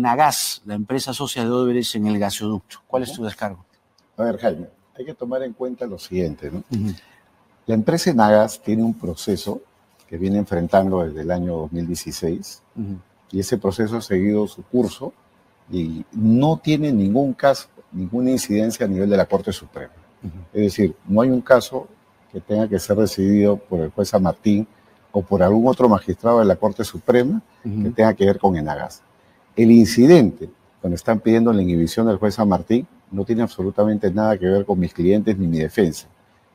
Nagas, la empresa socia de Odebrecht en el gasoducto. ¿Cuál es tu descargo? A ver, Jaime, hay que tomar en cuenta lo siguiente, ¿no? La empresa Nagas tiene un proceso que viene enfrentando desde el año 2016 y ese proceso ha seguido su curso y no tiene ningún caso, ninguna incidencia a nivel de la Corte Suprema. Es decir, no hay un caso que tenga que ser decidido por el juez San Martín o por algún otro magistrado de la Corte Suprema que tenga que ver con Enagas. El incidente, cuando están pidiendo la inhibición del juez San Martín, no tiene absolutamente nada que ver con mis clientes ni mi defensa.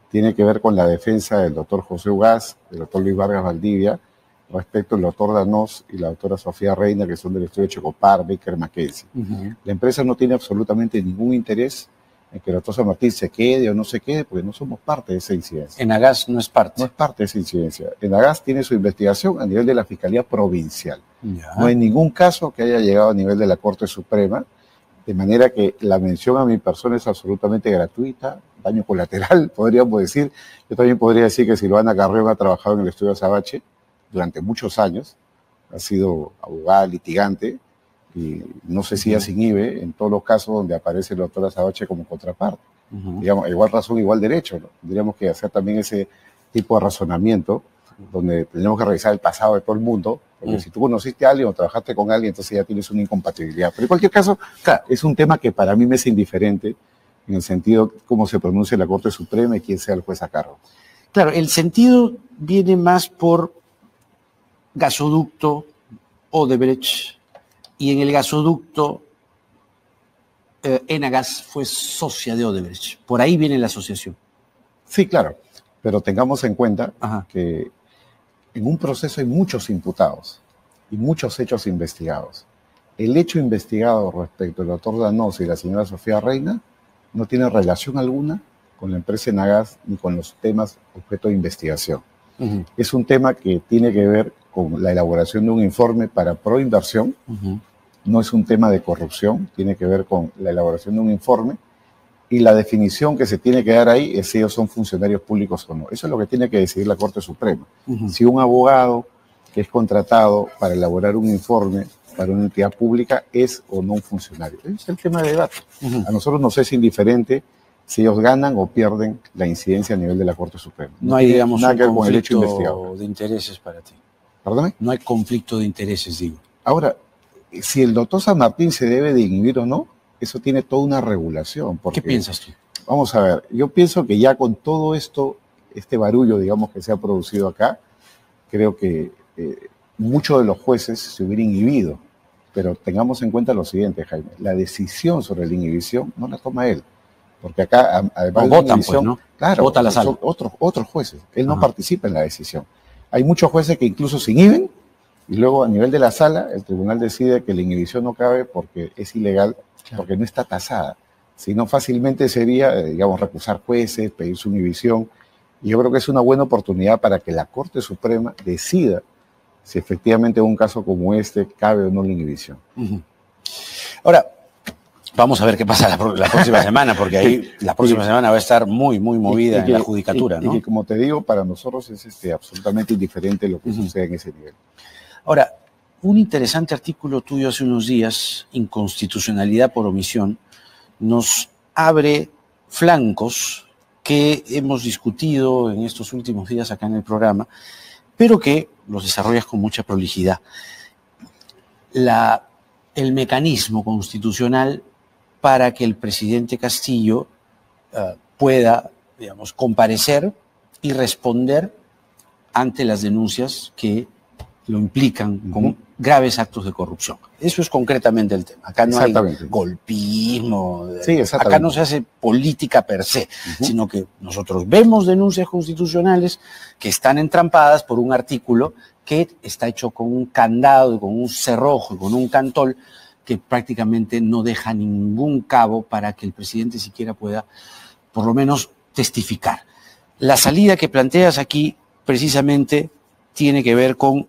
Tiene que ver con la defensa del doctor José Ugaz, del doctor Luis Vargas Valdivia, respecto al doctor Danós y la doctora Sofía Reina, que son del estudio Checopar, Baker McKenzie. La empresa no tiene absolutamente ningún interés en que el doctor San Martín se quede o no se quede, porque no somos parte de esa incidencia. Enagas no es parte. No es parte de esa incidencia. Enagas tiene su investigación a nivel de la Fiscalía Provincial. No hay ningún caso que haya llegado a nivel de la Corte Suprema, de manera que la mención a mi persona es absolutamente gratuita, daño colateral, podríamos decir. Yo también podría decir que Silvana Carrero ha trabajado en el estudio Azabache durante muchos años, ha sido abogada, litigante, y no sé si ella se inhibe en todos los casos donde aparece el doctor Azabache como contraparte. Digamos, igual razón, igual derecho, ¿no? Tendríamos que hacer también ese tipo de razonamiento, donde tenemos que revisar el pasado de todo el mundo, porque si tú conociste a alguien o trabajaste con alguien, entonces ya tienes una incompatibilidad. Pero en cualquier caso, claro, es un tema que para mí me es indiferente, en el sentido de cómo se pronuncia la Corte Suprema y quién sea el juez a cargo. Claro, el sentido viene más por gasoducto, Odebrecht, y en el gasoducto Enagas fue socia de Odebrecht. Por ahí viene la asociación. Sí, claro, pero tengamos en cuenta que en un proceso hay muchos imputados y muchos hechos investigados. El hecho investigado respecto al doctor Danós y la señora Sofía Reina no tiene relación alguna con la empresa Enagas ni con los temas objeto de investigación. Es un tema que tiene que ver con la elaboración de un informe para proinversión. No es un tema de corrupción, tiene que ver con la elaboración de un informe y la definición que se tiene que dar ahí es si ellos son funcionarios públicos o no. Eso es lo que tiene que decidir la Corte Suprema. Si un abogado que es contratado para elaborar un informe para una entidad pública es o no un funcionario. Ese es el tema de debate. A nosotros nos es indiferente si ellos ganan o pierden la incidencia a nivel de la Corte Suprema. No hay, digamos, nada que ver un con el hecho conflicto investigado. de intereses para ti. ¿Perdóname? No hay conflicto de intereses, digo. Ahora, si el doctor San Martín se debe de inhibir o no, eso tiene toda una regulación. Porque, ¿qué piensas tú? Vamos a ver, yo pienso que ya con todo esto, este barullo, digamos, que se ha producido acá, creo que muchos de los jueces se hubieran inhibido. Pero tengamos en cuenta lo siguiente, Jaime, la decisión sobre la inhibición no la toma él. Porque acá, además no, de votan, inhibición, pues, ¿no? claro, vota la sala. son otros jueces. Él no participa en la decisión. Hay muchos jueces que incluso se inhiben y luego a nivel de la sala el tribunal decide que la inhibición no cabe porque es ilegal, porque no está tasada. Si no, fácilmente sería, digamos, recusar jueces, pedir su inhibición. Y yo creo que es una buena oportunidad para que la Corte Suprema decida si efectivamente en un caso como este cabe o no la inhibición. Ahora, vamos a ver qué pasa la próxima semana, porque ahí la próxima semana va a estar muy, muy movida en la judicatura, ¿no? Y como te digo, para nosotros es absolutamente indiferente lo que sucede en ese nivel. Ahora, un interesante artículo tuyo hace unos días, Inconstitucionalidad por omisión, nos abre flancos que hemos discutido en estos últimos días acá en el programa, pero que los desarrollas con mucha prolijidad. El mecanismo constitucional para que el presidente Castillo pueda, digamos, comparecer y responder ante las denuncias que lo implican con graves actos de corrupción. Eso es concretamente el tema. Acá no hay golpismo, acá no se hace política per se, sino que nosotros vemos denuncias constitucionales que están entrampadas por un artículo que está hecho con un candado, con un cerrojo, con un cantol, que prácticamente no deja ningún cabo para que el presidente siquiera pueda, por lo menos, testificar. La salida que planteas aquí, precisamente, tiene que ver con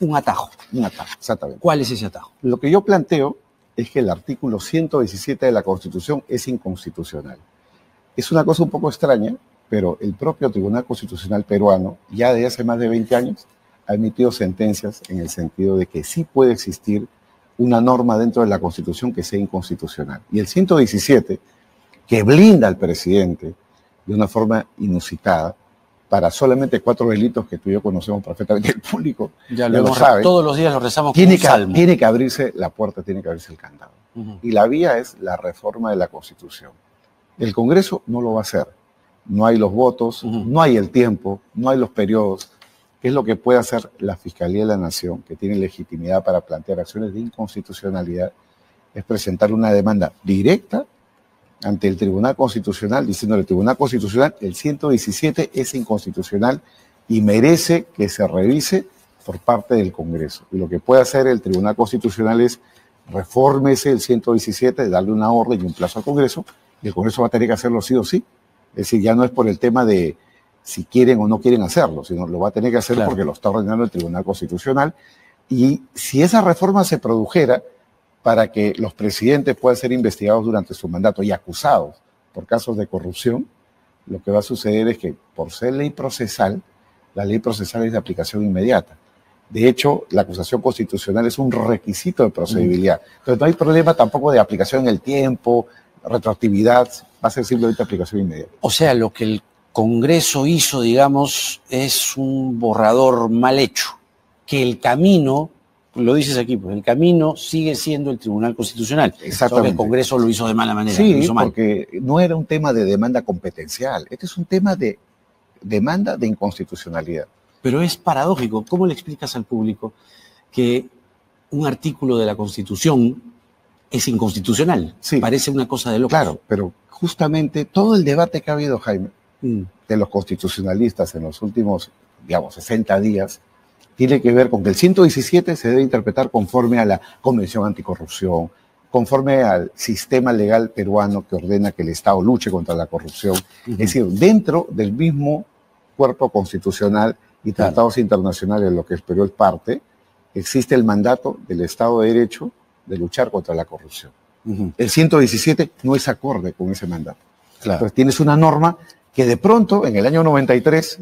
un atajo. Un atajo, exactamente. ¿Cuál es ese atajo? Lo que yo planteo es que el artículo 117 de la Constitución es inconstitucional. Es una cosa un poco extraña, pero el propio Tribunal Constitucional peruano, ya desde hace más de 20 años, ha emitido sentencias en el sentido de que sí puede existir una norma dentro de la Constitución que sea inconstitucional. Y el 117, que blinda al presidente de una forma inusitada, para solamente 4 delitos que tú y yo conocemos perfectamente, el público ya lo sabe. Todos los días lo rezamos como un salmo. Tiene que abrirse la puerta, tiene que abrirse el candado. Y la vía es la reforma de la Constitución. El Congreso no lo va a hacer. No hay los votos, no hay el tiempo, no hay los periodos. ¿Qué es lo que puede hacer la Fiscalía de la Nación, que tiene legitimidad para plantear acciones de inconstitucionalidad? Es presentar una demanda directa ante el Tribunal Constitucional, diciéndole al Tribunal Constitucional, el 117 es inconstitucional y merece que se revise por parte del Congreso. Y lo que puede hacer el Tribunal Constitucional es refórmese el 117, darle una orden y un plazo al Congreso, y el Congreso va a tener que hacerlo sí o sí. Es decir, ya no es por el tema de si quieren o no quieren hacerlo, sino lo va a tener que hacer porque lo está ordenando el Tribunal Constitucional. Y si esa reforma se produjera, para que los presidentes puedan ser investigados durante su mandato y acusados por casos de corrupción, lo que va a suceder es que, por ser ley procesal, la ley procesal es de aplicación inmediata. De hecho, la acusación constitucional es un requisito de procedibilidad. Entonces, no hay problema tampoco de aplicación en el tiempo, retroactividad, va a ser simplemente aplicación inmediata. O sea, lo que el Congreso hizo, digamos, es un borrador mal hecho, que el camino... Lo dices aquí, pues el camino sigue siendo el Tribunal Constitucional. Exactamente. El Congreso lo hizo de mala manera. Sí, lo hizo mal. Porque no era un tema de demanda competencial. Este es un tema de demanda de inconstitucionalidad. Pero es paradójico. ¿Cómo le explicas al público que un artículo de la Constitución es inconstitucional? Sí. Parece una cosa de locos. Claro, pero justamente todo el debate que ha habido, Jaime, de los constitucionalistas en los últimos, digamos, 60 días, tiene que ver con que el 117 se debe interpretar conforme a la Convención Anticorrupción, conforme al sistema legal peruano que ordena que el Estado luche contra la corrupción. Es decir, dentro del mismo cuerpo constitucional y tratados internacionales de lo que el Perú es parte, existe el mandato del Estado de Derecho de luchar contra la corrupción. El 117 no es acorde con ese mandato. Entonces tienes una norma que de pronto, en el año 93,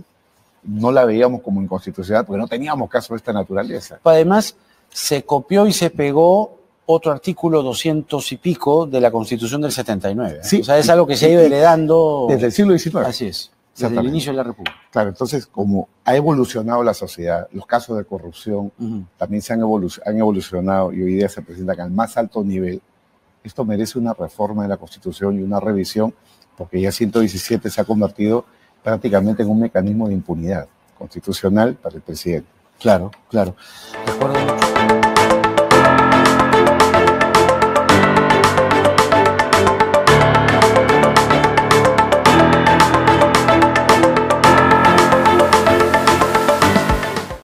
no la veíamos como inconstitucional porque no teníamos caso de esta naturaleza. Además, se copió y se pegó otro artículo 200 y pico de la Constitución del 79. Sí, o sea, es algo que se ha ido heredando... Desde el siglo XIX. Así es, desde el inicio de la República. Claro, entonces, como ha evolucionado la sociedad, los casos de corrupción también han evolucionado y hoy día se presentan al más alto nivel. Esto merece una reforma de la Constitución y una revisión, porque ya 117 se ha convertido prácticamente en un mecanismo de impunidad constitucional para el presidente. Claro, claro. Recuerdo mucho.